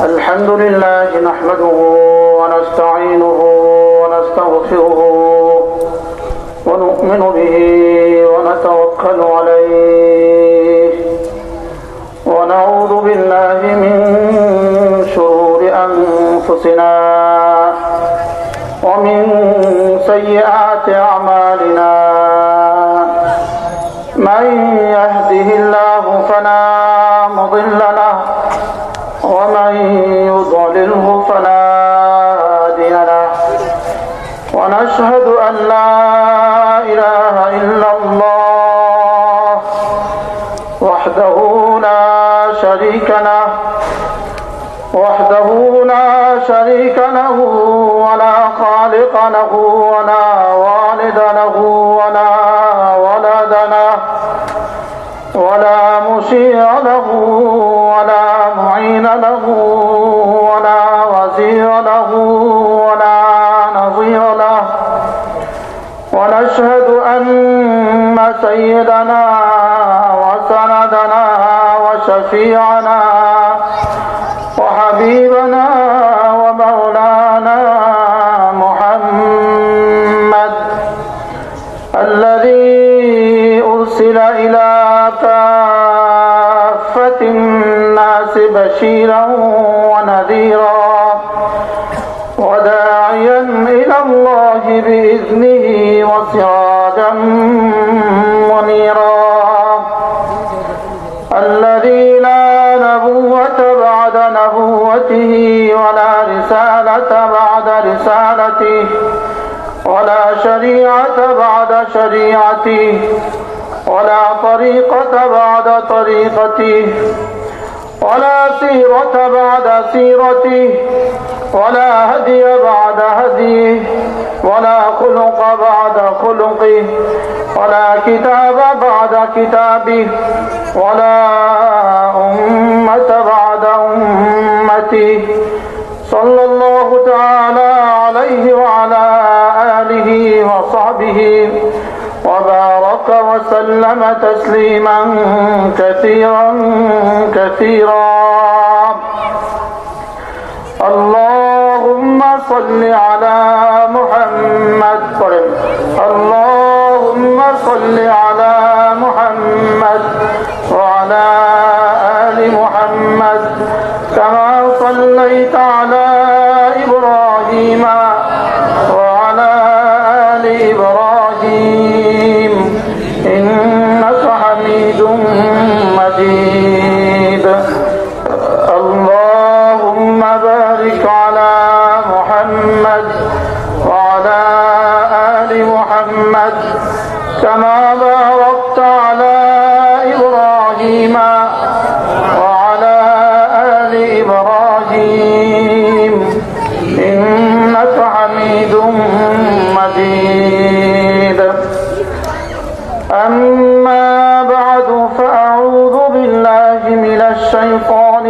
الحمد لله نحمده ونستعينه ونستغفره ونؤمن به ونتوكل عليه ونعوذ بالله من شرور أنفسنا ومن سيئات أعمالنا من يهده الله فلا مضل له ومن يضلله فلا هادي له ونشهد أن لا إله إلا الله وحده لا شريك له ولا خالق له ولا والد له ولا ولد له ولا مشيع له ولا معين له ولا وزير له ولا نظير له ونشهد أن سيدنا وسندنا وشفيعنا وحبيبنا ومولانا محمد الذي أرسل إلى كافة الناس بشيرا ونذيرا وداعيا إلى الله بإذنه وسراجا منيرا الذي لا نبوة بعد نبوته ولا رسالة بعد رسالته ولا شريعة بعد شريعته ولا طريقة بعد طريقته ولا سيرة بعد سيرته ولا هدي بعد هديه ولا خلق بعد خلقه ولا كتاب بعد كتابه ولا أمة بعد أمته صلى الله تعالى عليه وعلى آله وصحبه وبارك وسلم تسليما كثيرا اللهم صل على محمد اللهم صل على محمد وعلى آل محمد كما صليت على إبراهيم وعلى آل إبراهيم إنك حميد مجيد اللهم بارك على محمد وعلى آل محمد كما باركت على إبراهيم وعلى آل إبراهيم إنك حميد مجيد أما بعد فأعوذ بالله من الشيطان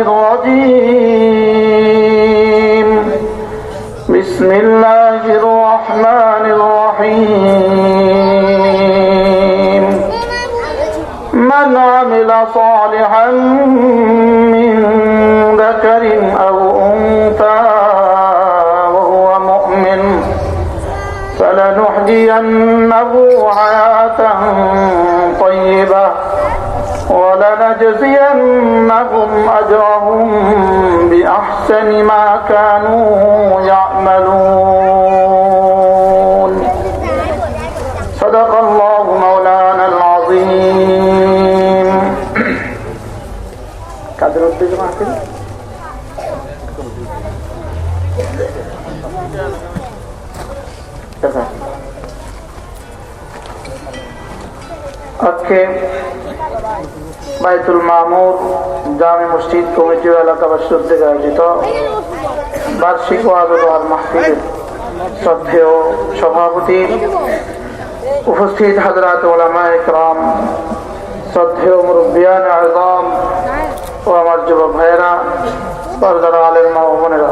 الرجيم بسم الله الرحمن الرحيم من عمل صالحا من ذكر أو أنثى وهو مؤمن فلنحيينه حياة طيبة ولنجزينهم أجرهم بأحسن ما كانوا يعملون صدق الله مولانا العظيم আজকে বাইতুল মামুর জামে মসজিদ কমিটি ও এলাকাবাসী উদ্যোগে আয়োজিত বার্ষিক ওয়াজ ও দোয়ার মাহফিলের শ্রদ্ধেয় সভাপতি, উপস্থিত হযরত উলামায়ে কেরাম, শ্রদ্ধেয় মুরব্বিয়ান আযম ও আমার যুবক ভাইয়েরা, পর্দার আলেম মা ও বোনেরা,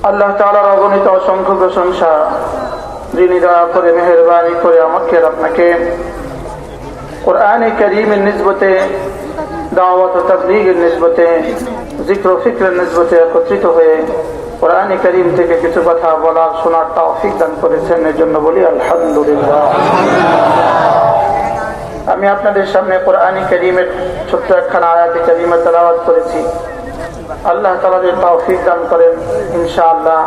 আল্লাহ তাআলার অগণিত অসংখ্য প্রশংসা যিনি দয়া করে মেহেরবানি করে আমাকে আর আপনাকে কোরআনে কারীমের নিসবতে দাওয়াত ও তাবলীগের নিসবতে জিক্র ও ফিক্রের নিসবতে একত্রিত হয়ে কোরআনে কারীম থেকে কিছু কথা বলার শোনার তৌফিক দান করেছেন, এর জন্য বলি আলহামদুলিল্লাহ। আমি আপনাদের সামনে কোরআনে কারীমের ছোট্ট একখানা আয়াতে কারীমা তেলাওয়াত করেছি। আল্লাহ তাআলা যে তৌফিক দান করেন ইনশাআল্লাহ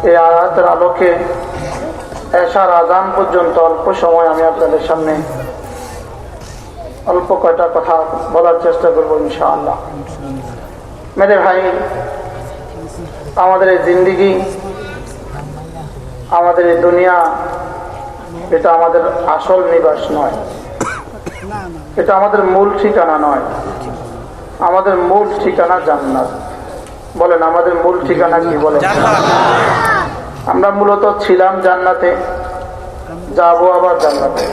এই আয়াতের আলোকে এশার আযান পর্যন্ত অল্প সময় আমি আপনাদের সামনে অল্প কয়টা কথা বলার চেষ্টা করব ইনশাআল্লাহ। মেরে ভাই, আমাদের এই জিন্দেগি, আমাদের এই দুনিয়া, এটা আমাদের আসল নিবাস নয়, এটা আমাদের মূল ঠিকানা নয়। আমাদের মূল ঠিকানা জান্নাত। বলেন আমাদের মূল ঠিকানা কি? বলেন। আমরা মূলত ছিলাম জান্নাতে, যাবো আবার জান্নাতে।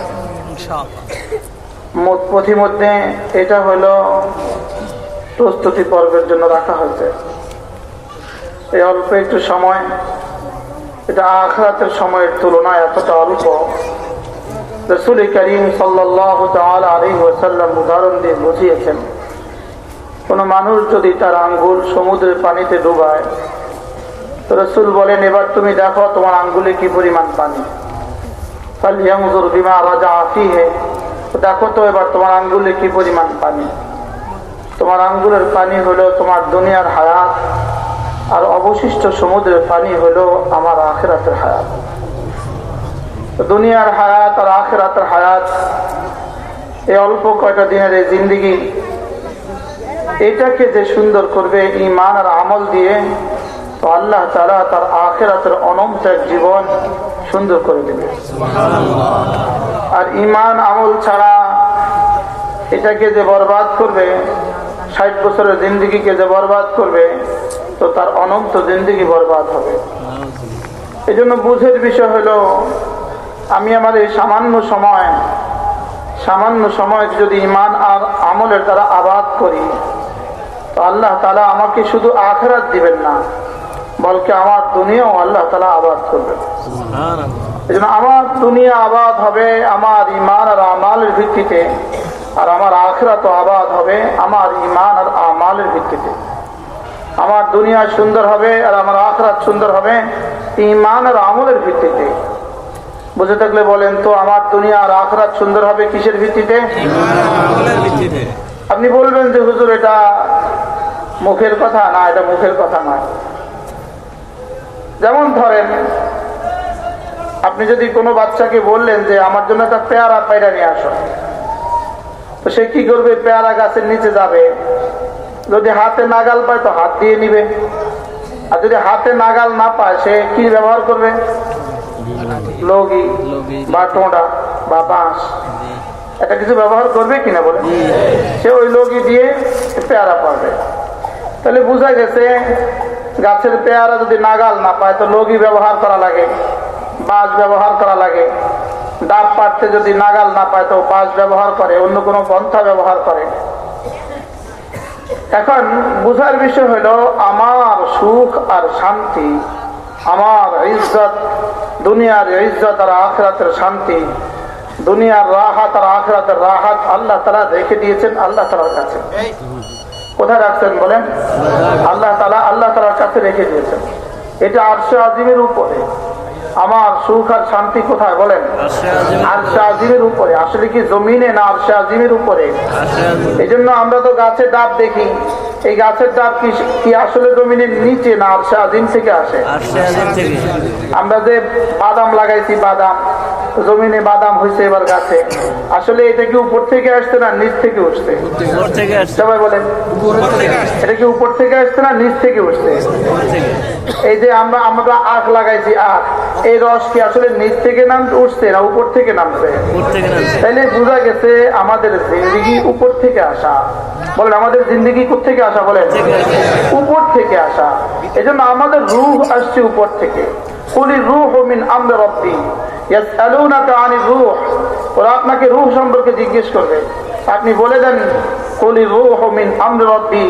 পথিমধ্যে এটা হলো প্রস্তুতি পর্বের জন্য রাখা হয়েছে। এই অল্প একটু সময়, এটা আখিরাতের সময়ের তুলনায় এতটা অল্প। রাসূল করিম সাল্লাল্লাহু তাআলা আলাইহি ওয়াসাল্লাম উদাহরণ দিয়ে বুঝিয়েছেন, কোন মানুষ যদি তার আঙ্গুল সমুদ্রের পানিতে ডুবায়, তো রাসূল বলেন, এবার তুমি দেখো তোমার আঙ্গুলে কি পরিমাণ পানি। ফালইয়ানজুর বিমা রাজাআ ফীহি, দেখো তো এবার তোমার আঙ্গুলে কি পরিমাণ পানি। তোমার আঙ্গুলের পানি হলো তোমার দুনিয়ার হায়াত, আর অবশিষ্ট সমুদ্রের পানি হলো আমার আখিরাতের হায়াত। দুনিয়ার হায়াত আর আখিরাতের হায়াত, এই অল্প কয়টা দিনের এই জিন্দেগি, এটাকে যে সুন্দর করবে ঈমান আর আমল দিয়ে, তো আল্লাহ তাআলা তার আখিরাতের অনন্ত এক জীবন সুন্দর করে দেবে। আর ঈমান আমল ছাড়া এটাকে যে বরবাদ করবে, 60 বছরের জিন্দেগিকে যে বরবাদ করবে, তো তার অনন্ত জিন্দেগি বরবাদ হবে। এই জন্য বুঝের বিষয় হলো, আমি আমার এই সামান্য সময় যদি ঈমান আর আমলের দ্বারা আবাদ করি, তো আল্লাহ তাআলা আমাকে শুধু আখিরাত দিবেন না, বলকে আমার দুনিয়াও আল্লাহ তাআলা আবাদ করবেন। এই জন্য আমার দুনিয়া আবাদ হবে আমার ঈমান আর আমালের ভিত্তিতে, আর আমার আখিরাতও আবাদ হবে আমার ঈমান আর আমালের ভিত্তিতে। আমার দুনিয়া সুন্দর হবে আর আমার আখিরাত সুন্দর হবে ঈমান আর আমলের ভিত্তিতে। বুঝে থাকলে বলেন তো, আমার দুনিয়া আর আখিরাত সুন্দর হবে কিসের ভিত্তিতে? আপনি বলবেন যে হুজুর এটা মুখের কথা না, এটা মুখের কথা নয়। যেমন ধরেন, আপনি যদি কোনো বাচ্চাকে বললেন যে আমার জন্য একটা পেয়ারা পায়রা নিয়ে আসো, তো সে কি করবে? পেয়ারা গাছের নিচে যাবে, যদি হাতে নাগাল পায় তো হাত দিয়ে নিবে, আর যদি হাতে নাগাল না পায় সে কি ব্যবহার করবে? লগি বা টোঁডা বা বাঁশ, এটা কিছু ব্যবহার করবে কিনা বলে, সে ওই লগি দিয়ে পেয়ারা পাবে। তাহলে বোঝা গেছে গাছের পেয়ারা যদি নাগাল না পায় তো লগি ব্যবহার করা লাগে, বাঁশ ব্যবহার করা লাগে। ডাব পাড়তে যদি নাগাল না পায় তো বাঁশ ব্যবহার করে, অন্য কোনো পন্থা ব্যবহার করে। এখন বুঝার বিষয় হলো, আমার সুখ আর শান্তি, আমার ইজ্জত, দুনিয়ার ইজ্জত আর আখিরাতের শান্তি, দুনিয়ার রাহাত আর আখিরাতের রাহাত আল্লাহ তাআলা রেখে দিয়েছেন আল্লাহ তাআলার কাছে। কোথায় রাখছেন বলেন? আল্লাহ তাআলার কাছে রেখে দিয়েছেন। এটা আরশে আজিমের উপরে। আমার সুখ আর শান্তি কোথায় বলেন? আরশে আজিমের উপরে। আসলে কি জমিনে না আরশে আজিমের উপরে? এই জন্য আমরা তো গাছের ডাব দেখি, এই গাছের ডাব কি আসলে জমিনের নিচে না আরশে আজিম থেকে আসে? আমরা যে বাদাম লাগাইছি, বাদাম জমিনে বাদাম হয়েছে এবার গাছে, আসলে এটা কি উপর থেকে আসছে না নিচ থেকে উঠছে? সবাই বলেন, এটা কি উপর থেকে আসছে না নিচ থেকে উঠছে? এই যে আমরা আখ লাগাইছি, আখ, এই রস কি আসলে নিচ থেকে উঠছে না উপর থেকে নামছে? তাইলে বোঝা গেছে আমাদের জিন্দেগি উপর থেকে আসা। বলেন আমাদের জিন্দেগি কোথেকে আসা? বলেন উপর থেকে আসা। এই জন্য আমাদের রূহ আসছে উপর থেকে। কুলি রূহ মিন আমরি রাব্বি ইয়াসআলুনাকা আনির রূহ, ওরা আপনাকে রূহ সম্পর্কে জিজ্ঞেস করবে। আপনি বলে দেন কুলি রূহ মিন আমরি রাব্বি,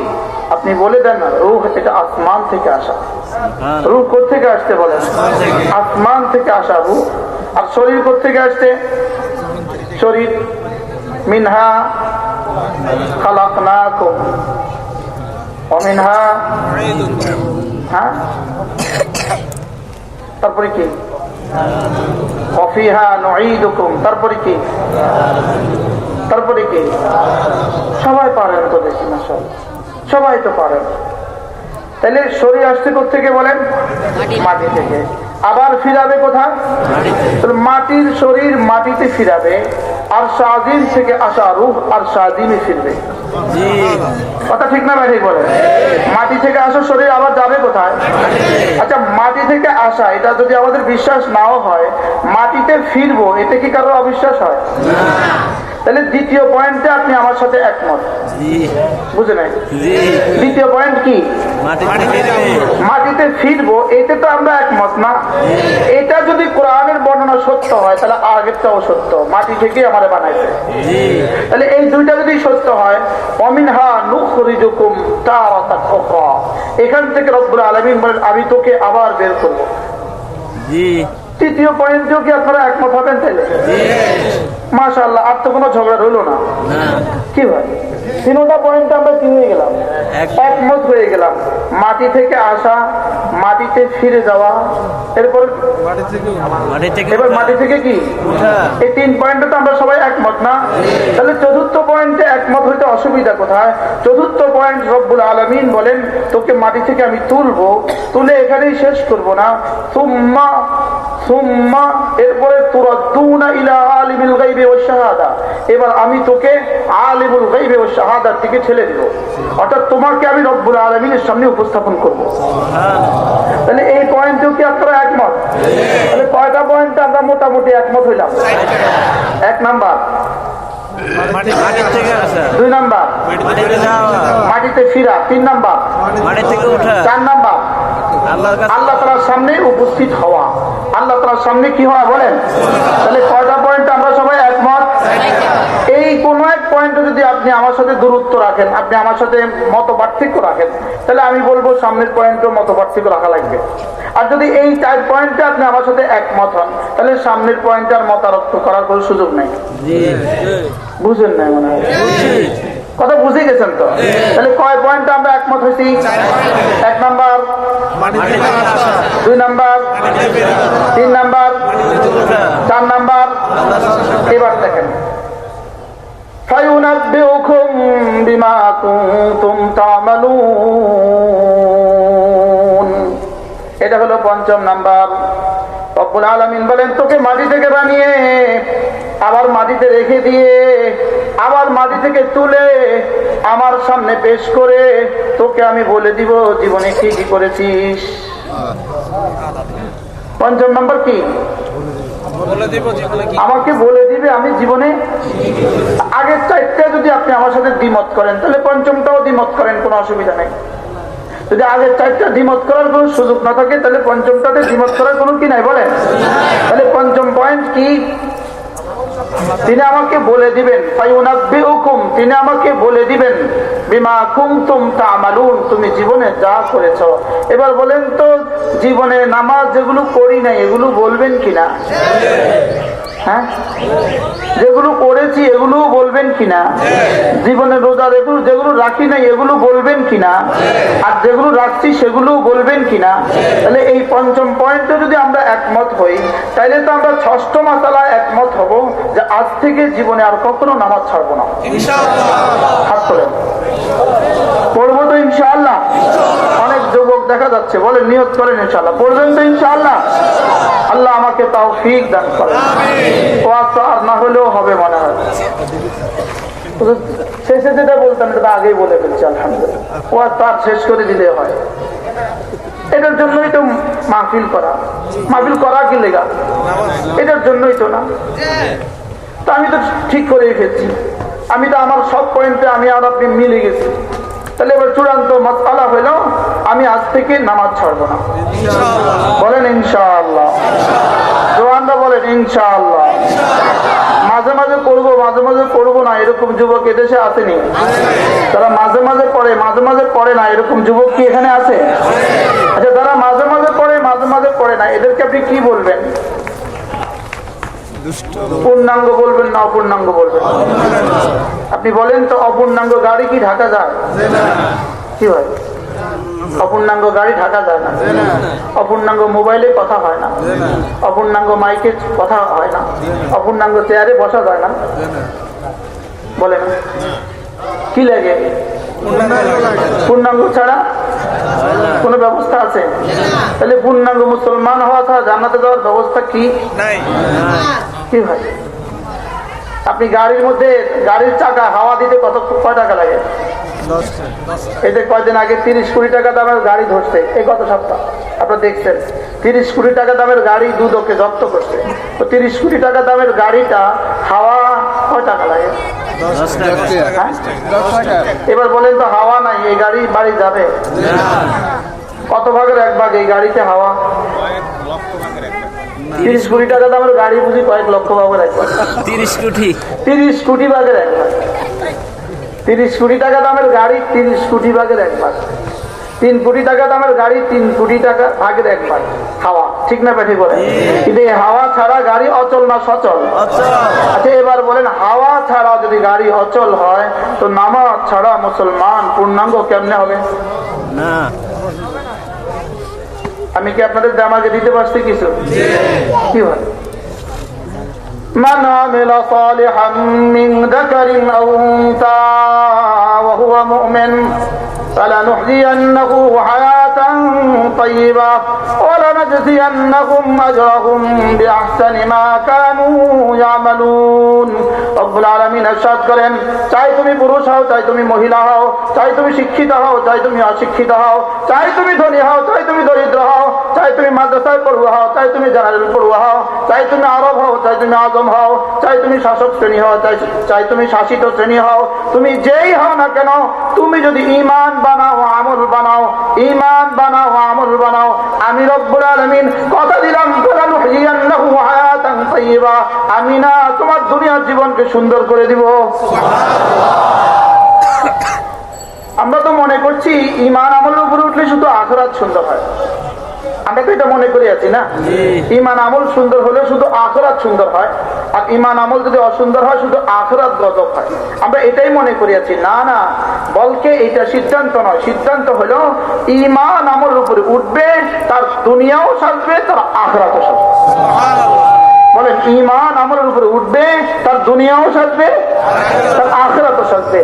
আপনি বলে দেন রূহ এটা আসমান থেকে আসা। রূহ কোথা থেকে আসতে বলেন? আসমান থেকে আসা রূহ। আর শরীর কোত্থেকে আসছে? শরীর মিনহা খালাকনাকুম ওয়া মিনহা, হ্যাঁ, তারপরে কি? ওয়া ফিহা নুঈদুকুম, তারপরে কি? তারপরে কি? সবাই পারেন তো দেখি, মাশাআল্লাহ সবাই তো পারেন। তাহলে শরীর আসছে কোত্থেকে বলেন? মাটি থেকে। আবার ফিরাবে কোথায়? মাটির শরীর মাটিতে ফিরাবে, আর শাযিম থেকে আসা রূহ আর শাযিমে ফিরবে। কথা ঠিক না ঠিক বলেন? মাটি থেকে আসা শরীর আবার যাবে কোথায়? আচ্ছা, মাটি থেকে আসা এটা যদি আমাদের বিশ্বাস নাও হয়, মাটিতে ফিরবো এতে কি কারো অবিশ্বাস হয়? তাহলে দ্বিতীয় পয়েন্টে আপনি আমার সাথে একমত, বুঝে নাই? দ্বিতীয় পয়েন্ট কি? মাটিতে ফিরবো, এতে তো আমরা একমত না। এটা যদি কোরআনের বর্ণনা সত্য হয় তাহলে আগেরটাও সত্য, মাটি থেকে আমারে বানাইছে। তাহলে এই দুইটা যদি সত্য হয়, ওয়ামিনহা নুখরিজুকুম তারাতান উখরা, এখান থেকে রব্বুল আলামিন বলেন আমি তোকে আবার বের করব। তৃতীয় পয়েন্টেও কি আপনারা একমত হবেন? তাইলে মাশাআল্লাহ, আর তো কোনো ঝগড়া রইল না। কি ভাই, তিনটা পয়েন্ট আমরা কি হয়ে গেলাম? একমত হয়ে গেলাম। মাটি থেকে আসা, মাটিতে ফিরে যাওয়া, এরপর এবার মাটি থেকে কি? এই 3 পয়েন্টে তো আমরা সবাই একমত না। তাহলে চতুর্থ পয়েন্টে একমত হইতে অসুবিধা কোথায়? চতুর্থ পয়েন্ট রব্বুল আলামিন বলেন তোকে মাটি থেকে আমি তুলবো, তুলে এখানেই শেষ করব না, সুম্মা সুম্মা এরপরে তুরাদ্দুনা ইলা আলিমিল গায়বি ওয়াশ শাহাদা, এবার আমি তোকে আলিমুল গায়বি ওয়াশ শাহাদার দিকে ঠেলে দিব, অর্থাৎ তোমাকে আমি রব্বুল আলামিনের সামনে উপস্থাপন করব। তাহলে এই পয়েন্টেও কি আপনারা একমত? তাহলে কয়টা পয়েন্টে আমরা মোটামুটি একমত হইলাম? 1 নাম্বার, 2 নাম্বার মাটিতে ফিরা, 3 নাম্বার 4 নাম্বার আল্লাহ তাআলার সামনে উপস্থিত হওয়া। আল্লাহ তাআলার সামনে কি হওয়া বলেন? তাহলে কয়টা পয়েন্ট আমরা সবাই একমত? এই কোন এক পয়েন্টে যদি আপনি আমার সাথে দূরত্ব রাখেন, আপনি আমার সাথে মত পার্থক্য রাখেন, তাহলে আমি বলবো সামনের পয়েন্টে মত পার্থক্য রাখা লাগবে। আর যদি এই 4 পয়েন্টে আপনি আমার সাথে একমত হন, তাহলে সামনের পয়েন্টে আর মতারক্ত করার কোনো সুযোগ নেই। বুঝেন না মনে হয়? কথা বুঝে গেছেন তো? তাহলে কয় পয়েন্টে আমরা একমত হয়েছি? 1 নাম্বার, 2 নাম্বার, 3 নাম্বার, 4 নাম্বার। এবার দেখেন, ফায়ুনাব্বিউকুম বিমা কুনতুম তা'মালুন, এটা হলো 5ম নাম্বার। রব্বুল আলামিন বলেন তোকে মাটি থেকে বানিয়ে আবার মাটিতে রেখে দিয়ে আবার মাটি থেকে তুলে আমার সামনে পেশ করে তোকে আমি বলে দিব জীবনে কি কি করেছিস। 5ম নাম্বার কি? আমাকে বলে দিবে আমি জীবনে। আগের 4টা যদি আপনি আমার সাথে দ্বিমত করেন, তাহলে 5মটাও দ্বিমত করেন, কোনো অসুবিধা নেই। যদি আগের 4টা দ্বিমত করার কোনো সুযোগ না থাকে, তাহলে 5মটাতে দ্বিমত করার কোনো কি নাই বলেন? তাহলে 5ম পয়েন্ট কি? তিনি আমাকে বলে দিবেন, ফায়ুনাব্বিউকুম, তিনি আমাকে বলে দিবেন বিমা কুনতুম তা'মালুন, তুমি জীবনে যা করেছো। এবার বলেন তো, জীবনে নামাজ যেগুলো করি নাই এগুলো বলবেন কিনা? হ্যাঁ, যেগুলো করেছি এগুলো বলবেন কিনা? জীবনে রোজা যেগুলো রাখি নাই এগুলো বলবেন কিনা? আর যেগুলো রাখছি সেগুলো বলবেন কিনা? তাহলে এই 5ম পয়েন্টে যদি আমরা একমত হই, তাহলে তো আমরা 6ষ্ঠ মাসালায় একমত হব যে আজ থেকে জীবনে আর কখনো নামাজ ছাড়বো না। হাত তোলেন, পড়বো তো ইনশাআল্লাহ। অনেক যুবক দেখা যাচ্ছে, বলে নিয়ত করেন ইনশাআল্লাহ, পড়বেন তো ইনশাআল্লাহ। আল্লাহ আমাকে তৌফিক দান করেন। ওয়াজ আর না হলেও হবে মনে হয়। শেষে যেটা বলতাম এটা আগেই বলে ফেলছি, আলহামদুলিল্লাহ। ওয়াজ তার শেষ করে দিলে হয়। এটার জন্যই তো মাহফিল করা। মাহফিল করা কি লেগা? এটার জন্যই তো না। তো আমি তো ঠিক করেই ফেলছি, আমি তো আমার সব পয়েন্টে আমি আর আপনি মিলে গেছি। তাহলে এবার চূড়ান্ত মাসআলা হইল আমি আজ থেকে নামাজ ছাড়বো না। বলেন ইনশাআল্লাহ। জওয়ানরা বলেন ইনশাআল্লাহ। মাঝে মাঝে করবো, মাঝে মাঝে করবো না, এরকম যুবক এদেশে আসেনি। তারা মাঝে মাঝে পড়ে, মাঝে মাঝে পড়ে না, এরকম যুবক কি এখানে আছে? আচ্ছা, তারা মাঝে মাঝে পড়ে, মাঝে মাঝে পড়ে না, এদেরকে আপনি কি বলবেন? পূর্ণাঙ্গ বলবেন না অপূর্ণাঙ্গ বলবেন? আপনি বলেন তো, অপূর্ণাঙ্গ গাড়ি কি ঢাকা যায়? কি হয়? অপূর্ণাঙ্গ গাড়ি ঢাকা যায় না। অপূর্ণাঙ্গ মোবাইলে কথা হয় না, অপূর্ণাঙ্গ মাইকে কথা হয় না, অপূর্ণাঙ্গ চেয়ারে বসা যায় না। বলেন কি লাগে? পূর্ণাঙ্গ ছাড়া কোনো ব্যবস্থা আছে? তাহলে পূর্ণাঙ্গ মুসলমান হওয়া ছাড়া জান্নাতে যাওয়ার ব্যবস্থা কি কি হয়? আপনি গাড়ির মধ্যে গাড়ির চাকা হাওয়া দিতে কয় টাকা লাগে? এতে কয়দিন আগে 30 কোটি টাকা দামের গাড়ি ধরছে, এই গত সপ্তাহ আপনারা দেখছেন। 30 কোটি টাকা দামের গাড়ি দুদকে জব্দ করছে। তো 30 কোটি টাকা দামের গাড়িটা হাওয়া কয় টাকা লাগে? এবার বলেন তো, হাওয়া নাই, এই গাড়ি বাড়ি যাবে? কত ভাগের এক ভাগ এই গাড়িতে হাওয়া? 30 কোটি টাকা দামের গাড়ি বুঝি কয়েক লক্ষ ভাগের এক ভাগ? 30 কোটি ভাগের এক ভাগ। 30 কোটি টাকা দামের গাড়ি 30 কোটি ভাগের এক ভাগ। 3 কোটি টাকা দামের গাড়ি 3 কোটি টাকা ভাগের এক ভাগ হাওয়া। ঠিক না ব্যাঠি বলে? কিন্তু এই হাওয়া ছাড়া গাড়ি অচল না সচল? আচ্ছা, এবার বলেন, হাওয়া ছাড়া যদি গাড়ি অচল হয়, তো নামাজ ছাড়া মুসলমান পূর্ণাঙ্গ কেমনে হবে? না। আমি কি আপনাদের জামাকে দিতে পারছি কিছু? কি হয়? من عمل صالحا من ذكر أو أنثى وهو مؤمن فلنحيينه حياة طيبة ولنجزينهم أجرهم بأحسن ما كانوا يعملون. رب العالمين ارشاد করেন, চাই তুমি পুরুষ হও, চাই তুমি মহিলা হও, চাই তুমি শিক্ষিত হও, চাই তুমি অশিক্ষিত হও, চাই তুমি ধনী হও, চাই তুমি দরিদ্র হও, চাই তুমি মাদ্রাসায় পড়ুয়া হও, চাই তুমি জেনারেল পড়ুয়া হও, চাই তুমি আরব হও, চাই তুমি আজম হও, চাই তুমি শাসক শ্রেণী হও, চাই তুমি শাসিত শ্রেণী হও, তুমি যেই হও না কেন, তুমি যদি ঈমান বানাও, আমল বানাও, ঈমান বানাও, আমল বানাও, আমি রব্বুল আলামিন কথা দিলাম, ফালানুহইয়ান্নাহু হায়াতান তাইয়্যিবা, আমি না তোমার দুনিয়ার জীবনকে সুন্দর করে দিব। আমরা তো মনে করছি ঈমান আমলের উপরে উঠলে শুধু আখিরাত সুন্দর হয়। আমরা তো এটা মনে করি আছি না, ঈমান আমল সুন্দর হলে শুধু আখিরাত সুন্দর হয়, আর ঈমান আমল যদি অসুন্দর হয় শুধু আখিরাত গজব হয়। আমরা এটাই মনে করি আছি। না না, বলকে এটা সিদ্ধান্ত নয়। সিদ্ধান্ত হলো ঈমান আমলের উপরে উঠবে, তার দুনিয়াও সাজবে, তার আখিরাতও সাজবে। বলেন, ঈমান আমলের উপরে উঠবে, তার দুনিয়াও সাজবে, তার আখিরাতও সাজবে।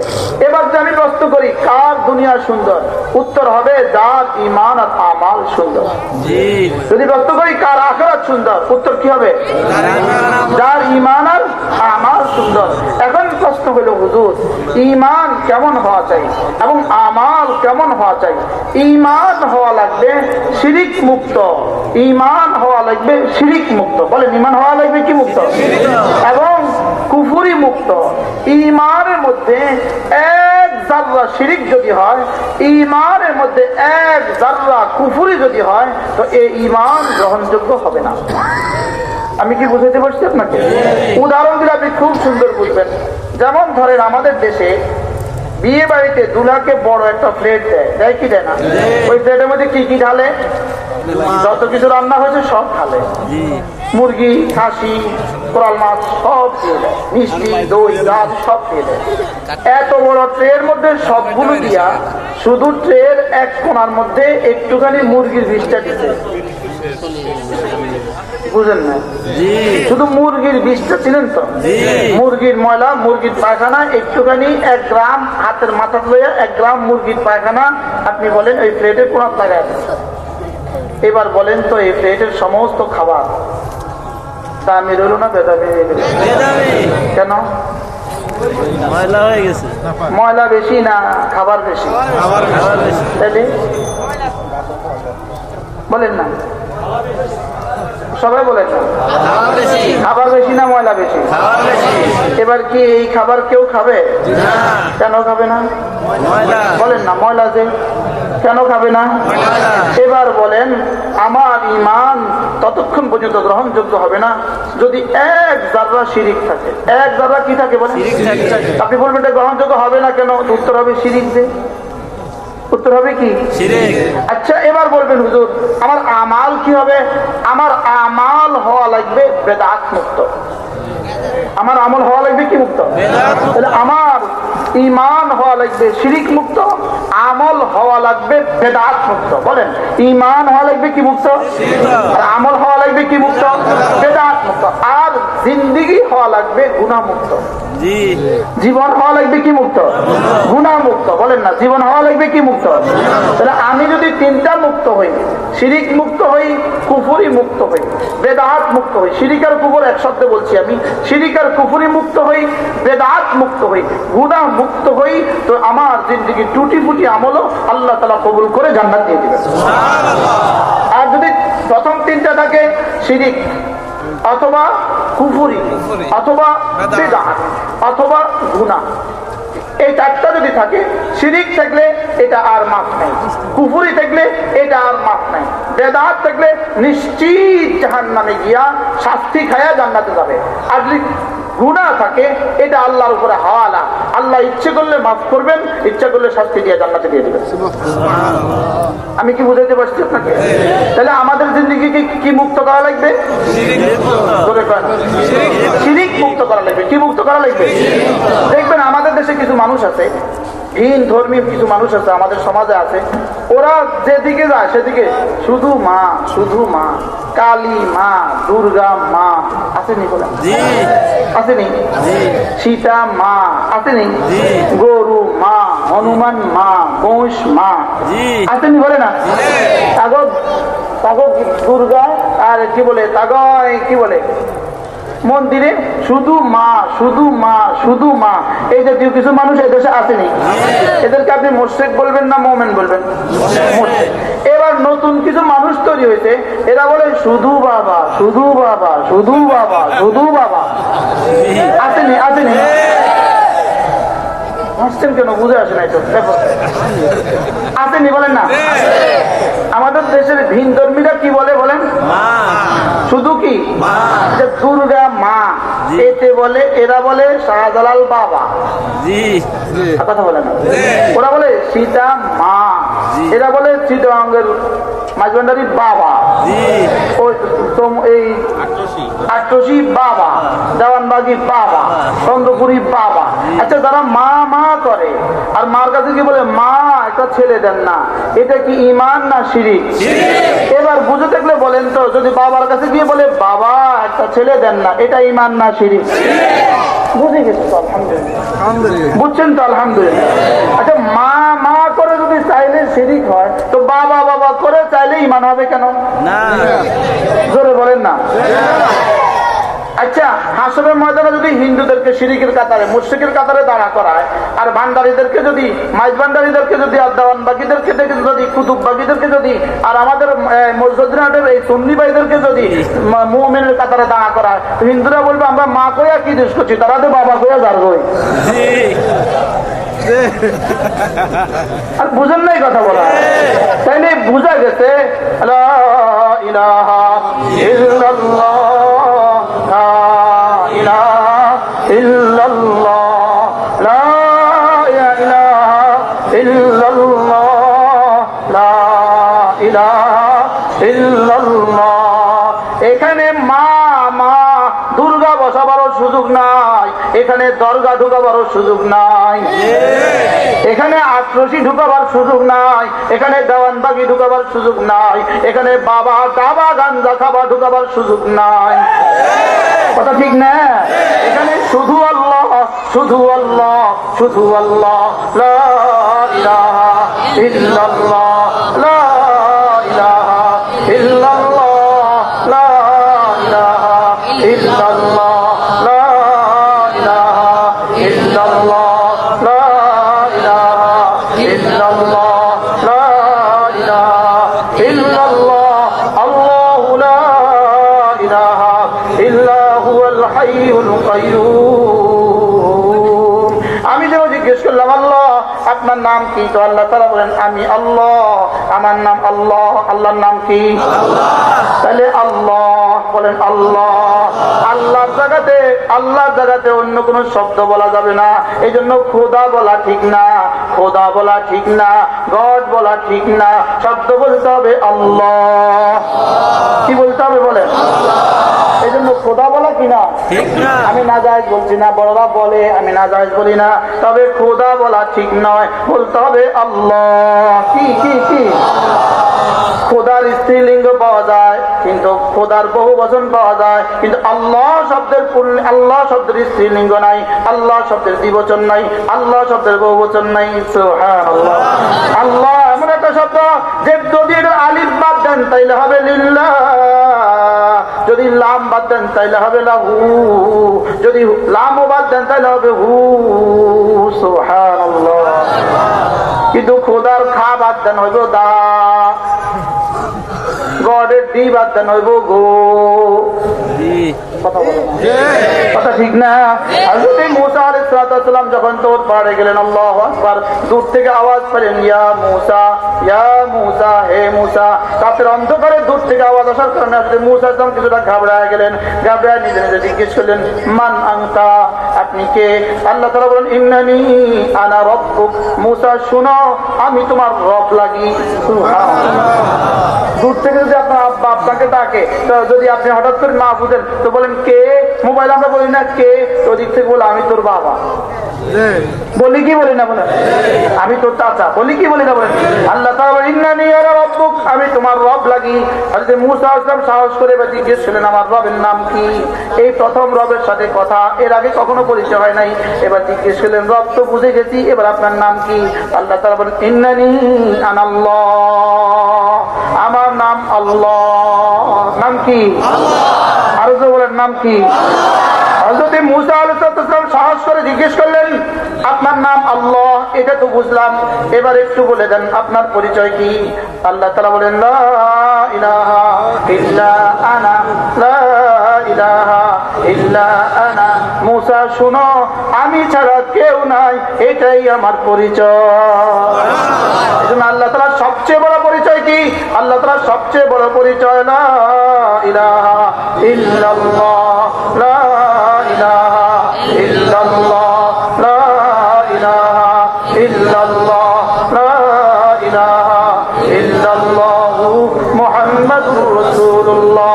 এবার যে আমি প্রশ্ন করি, কার দুনিয়া সুন্দর? উত্তর হবে যার ঈমান আর আমাল সুন্দর। যদি প্রশ্ন করি কার আখিরাত সুন্দর, উত্তর কি হবে? যার ঈমান আর আমাল সুন্দর। এখন প্রশ্ন হলো, হুজুর ঈমান কেমন হওয়া চাই এবং আমাল কেমন হওয়া চাই? ঈমান হওয়া লাগবে শিরিক মুক্ত, ঈমান হওয়া লাগবে শিরিক মুক্ত। বলেন, ঈমান হওয়া লাগবে কি মুক্ত? এবং কুফরি মুক্ত। ঈমানের মধ্যে এক জাররা শিরিক যদি হয়, ঈমানের মধ্যে এক জাররা কুফরি যদি হয়, তো এই ঈমান গ্রহণযোগ্য হবে না। আমি কি বুঝাতে পারছি আপনাকে? উদাহরণ দিলে আপনি খুব সুন্দর বুঝবেন। যেমন ধরেন, আমাদের দেশে বিয়ে বাড়িতে দুলাকে বড় একটা প্লেট দেয় কি দেয় না? ওই প্লেটের মধ্যে কি কি ঢালে? যত কিছু রান্না হয়েছে সব ঢালে। মুরগি, খাসি, কোরাল মাছ সব দিয়ে দেয়, মিষ্টি, দই, গাছ সব দিয়ে দেয়। এত বড় ট্রের মধ্যে সবগুলো দিয়া শুধু ট্রের এক কোণার মধ্যে একটুখানি মুরগির বিষটা দিতে, বুঝেন না? শুধু মুরগির বিষটা ছিলেন তো, মুরগির ময়লা, মুরগির পায়খানা একটুখানি 1 গ্রাম হাতের মাথা লইয়া 1 গ্রাম মুরগির পায়খানা আপনি বলেন ওই প্লেটের কোণাত লাগায়। এবার বলেন তো, এই প্লেটের সমস্ত খাবার দামি রইল না বেদামি হয়ে গেল? কেন? ময়লা হয়ে গেছে। ময়লা বেশি না খাবার বেশি? তাহলে বলেন না, সবাই বলেন না, খাবার বেশি না ময়লা বেশি? এবার কি এই খাবার কেউ খাবে? কেন খাবে না? বলেন না, ময়লা যে, কেন খাবে না? এবার বলেন, আমার ঈমান ততক্ষণ পর্যন্ত গ্রহণযোগ্য হবে না যদি এক জাররা শিরিক থাকে। এক জাররা কি থাকে বলেন? আপনি বলবেন এটা গ্রহণযোগ্য হবে না কেন? উত্তর হবে শিরিক যে। উত্তর হবে কি? আচ্ছা, এবার বলবেন হুজুর আমার আমাল কি হবে? আমার আমাল হওয়া লাগবে বেদাত মুক্ত। আমার আমল হওয়া লাগবে কি মুক্ত? তাহলে আমার ঈমান হওয়া লাগবে শিরিক মুক্ত, আমল হওয়া লাগবে বেদাত মুক্ত। বলেন, ঈমান হওয়া লাগবে কি মুক্ত, আর আমল হওয়া লাগবে কি মুক্ত? বেদাত মুক্ত। আর জিন্দেগি হওয়া লাগবে গুনাহ মুক্ত। জীবন হওয়া লাগবে কি মুক্ত? গুনাহ মুক্ত। বলেন না, জীবন হওয়া লাগবে কি মুক্ত? তাহলে আমি যদি তিনটা মুক্ত হই, শিরিক মুক্ত হই, কুফরি মুক্ত হই, বেদাত মুক্ত হই, শিরিক আর কুফর এক শব্দে বলছি আমি, শিরিক আর কুফরি মুক্ত হই, বেদাত মুক্ত হই, গুনাহ মুক্ত হই, তো আমার জিন্দেগি টুটি ফুটি আমলও আল্লাহ তাআলা কবুল করে জান্নাত দিয়ে দিবেন। আর যদি প্রথম তিনটা থাকে, শিরিক অথবা কুফরি অথবা বেদাত অথবা গুনাহ, এই চারটা যদি থাকে, শিরিক থাকলে এটা আর মাফ নাই, কুফরি থাকলে এটা আর মাফ নাই, বেদাত থাকলে নিশ্চিত জাহান্নামে গিয়া শাস্তি খায়া জান্নাতে যাবে। আর যদি গুনাহ থাকে, এটা আল্লাহর উপরে হাওয়ালা, আল্লাহ ইচ্ছে করলে মাফ করবেন, ইচ্ছা করলে শাস্তি দিয়ে জান্নাতে দিয়ে দিবেন। আমি কি বুঝাইতে পারছি আপনাকে? তাহলে আমাদের জিন্দেগিকে কি মুক্ত করা লাগবে? শিরিক মুক্ত করা লাগবে। কি মুক্ত করা লাগবে? দেখবেন আমাদের দেশে কিছু মানুষ আছে, ভিন ধর্মী কিছু মানুষ আছে, আমাদের সমাজে আছে, ওরা যেদিকে যায় সেদিকে শুধু মা, শুধু মা, কালী মা, দুর্গা মা, আসেনি? বলে আসেনি? সীতা মা আসেনি? গরু মা, হনুমান মা, মহিষ মা আসেনি? বলে না? তাগো দুর্গা আর কি বলে, তাগয় কি বলে, মন্দিরে শুধু মা, শুধু মা, শুধু মা, এই জাতীয় কিছু মানুষ এই দেশে আসেনি? এদেরকে আপনি মুশরিক বলবেন না মুমিন বলবেন? এবার নতুন কিছু মানুষ তৈরি হয়েছে, এরা বলে শুধু বাবা, শুধু বাবা, শুধু বাবা, শুধু বাবা। আসেনি? আসেনি? হাসছেন কেন? বুঝে আসে নাই তো। আসেনি? বলেন না। আমাদের দেশের ভিন ধর্মীরা কি বলে বলেন? শুধু কি? দুর্গা মা, এতে বলে, এরা বলে শাহজালাল বাবা, কথা বলে না। ওরা বলে সীতা মা, এরা বলে চিটাগাঙ্গের মাঝভান্ডারি বাবা, এই আট্টসি বাবা, দেওয়ানবাগি বাবা, চন্দ্রপুরি বাবা। আচ্ছা, যারা মা মা করে আর মার কাছে কি বলে, মা একটা ছেলে দেন না, এটা কি ঈমান না শিরিক? এবার বুঝে থাকলে বলেন তো, যদি বাবার কাছে গিয়ে বলে বাবা একটা ছেলে দেন না, এটা ঈমান না শিরিক? বুঝে গেছে তো, আলহামদুলিল্লাহ। বুঝছেন তো, আলহামদুলিল্লাহ। আচ্ছা, মা মা করে যদি চাইলে শিরিক হয়, তো বাবা বাবা করে চাইলে ঈমান হবে কেন? জোরে বলেন না। আচ্ছা, হাসরের ময়দানে যদি হিন্দুদেরকে শিরিকের কাতারে, মুশরিকের কাতারে দাঁড়া করায়, আর ভান্ডারীদেরকে যদি, মাইজ ভান্ডারীদেরকে যদি, আর দেওয়ানবাগীদেরকে যদি, কুতুববাগীদেরকে যদি, আর আমাদের মসজিদের এই সুন্নি ভাইদেরকে যদি মুমিনের কাতারে দাঁড়া করায়, হিন্দুরা বলবে আমরা মা কইয়া কি দোষ করছি, তারা তো বাবা কইয়া যার কই। আর বুঝেন নাই কথা বলা, তাইলে বুঝা গেছে লা ইলাহা ইল্লাল্লাহ, লা ইলাহা ইল্লাল্লাহ, লা ইলাহা ইল্লাল্লাহ, লা ইলাহা ইল্লাল্লাহ। এখানে মা মা দুর্গা বসাবারও সুযোগ নাই, এখানে দরগা ঢুকাবারও সুযোগ নাই, এখানে আট্রসি ঢুকাবার সুযোগ নাই, এখানে দেওয়ানবাগি ঢুকাবার সুযোগ নাই, এখানে বাবা টাবা গাঞ্জা খাবার ঢুকাবার সুযোগ নাই। কথা ঠিক না? এখানে শুধু আল্লাহ, শুধু আল্লাহ, শুধু আল্লাহ, লা ইলাহা ইল্লাল্লাহ, লা ইলাহা ইল্লাল্লাহ, লা ইলাহা ইল্লাল্লাহ, লা ইলাহা ইল্লাল্লাহ, লা ইলাহা ইল্লাল্লাহ, লা ইলাহা ইল্লাল্লাহ, আল্লাহু লা ইলাহা ইল্লা হুয়াল হাইয়ুল কাইয়্যুম। আমি যেন জিজ্ঞেস করলাম, আল্লাহ আপনার নাম কি? তো আল্লাহ তাআলা বলেন আমি আল্লাহ, আমার নাম আল্লাহ। আল্লাহর নাম কি? তাহলে আল্লাহ বলেন আল্লাহ। আল্লাহর জায়গাতে অন্য কোন শব্দ বলা যাবে না। এই জন্য খোদা বলা ঠিক না, খোদা বলা ঠিক না, গড বলা ঠিক না। শব্দ বলতে হবে আল্লাহ। কি বলতে হবে বলেন? এই জন্য খোদা বলা কিনা আমি নাজায়েজ বলছি না, বড়রা বলে, আমি নাজায়েজ বলি না। তবে খোদা বলা ঠিক নয়, বলতে হবে আল্লাহ। কি কি কি? খোদার স্ত্রীলিঙ্গ পাওয়া যায়, কিন্তু খোদার বহু বচন পাওয়া যায়, কিন্তু আল্লাহ শব্দের আল্লাহ শব্দের স্ত্রীলিঙ্গ নাই, আল্লাহ শব্দের দ্বিবচন নাই, আল্লাহ শব্দের বহু বচন নাই। সুবহানাল্লাহ। আল্লাহ এমন একটা শব্দ যে যদি আলিফ বাদ দেন তাইলে হবে লিল্লাহ, যদি লাম বাদ দেন তাইলে হবে লাহু, যদি লামও বাদ দেন তাইলে হবে হু। সুবহানাল্লাহ। কিন্তু খোদার খা বাদ দেন হইব দা, গডের ডি বাদ দেন হইব গো। কথা ঠিক না? হযরত মুসা আলাইহিস সালাম যখন তোর পাড়ে গেলেন, আল্লাহু আকবার, দূর থেকে আওয়াজ পেলেন ইয়া মুসা, ইয়া মুসা, হে মুসা। রাতের অন্ধকারে দূর থেকে আওয়াজ আসার কারণে হযরত মুসা আলাইহিস কিছুটা ঘাবড়ায় গেলেন। ঘাবড়ায় নিজে নিজে জিজ্ঞেস করলেন মান আনতা, আপনি কে? আল্লাহ তাআলা বলেন ইন্নানি আনা রাব্বুক। মুসা শুনো, আমি তোমার রব লাগি। সুবহানাল্লাহ। দূর থেকে যদি আপনার আব্বা আপনাকে ডাকে, তো যদি আপনি হঠাৎ করে না বুঝেন তো বলেন কে? মোবাইল আমরা বলি না কে, তো দিক থেকে বলে আমি তোর বাবা, বলি কি বলি না বলেন? আমি তোর চাচা, বলি কি বলি না বলেন? আল্লাহ তাআলা বলেন ইন্নানি আনা রাব্বুক, আমি তোমার রব লাগি। হযরত মুসা আলাইহিস সালাম সাহস করে জিজ্ঞেস করলেন আমার রবের নাম কি? এই প্রথম রবের সাথে কথা, এর আগে কখনো পরিচয় হয় নাই। এবার জিজ্ঞেস করলেন রব তো বুঝে গেছি, এবার আপনার নাম কি? আল্লাহ তাআলা বলেন ইন্নানি আনাল্লাহ, আমার নাম আল্লাহ। নাম কি? আল্লাহ। আরো বলেন নাম কি? হযরত মুসা আলাইহিস সালাম সাহস করে জিজ্ঞেস করলেন আপনার নাম আল্লাহ, এটা তো বুঝলাম, এবার একটু বলে দেন আপনার পরিচয় কি? আল্লাহ তাআলা বলেন লা ইলাহা ইল্লা আনা, লা ইলাহা ইল্লা আনা। মুসা শুনো, আমি ছাড়া কেউ নাই, এটাই আমার পরিচয়। এজন্য আল্লাহ তাআলার সবচেয়ে বড় পরিচয় কি? আল্লাহ তাআলার সবচেয়ে বড় পরিচয় লা ইলাহা ইল্লাল্লাহ, লা ইলাহা ইল্লাল্লাহ, লা ইলাহা ইল্লাল্লাহ, লা ইলাহা ইল্লাল্লাহ মুহাম্মাদুর রাসূলুল্লাহ।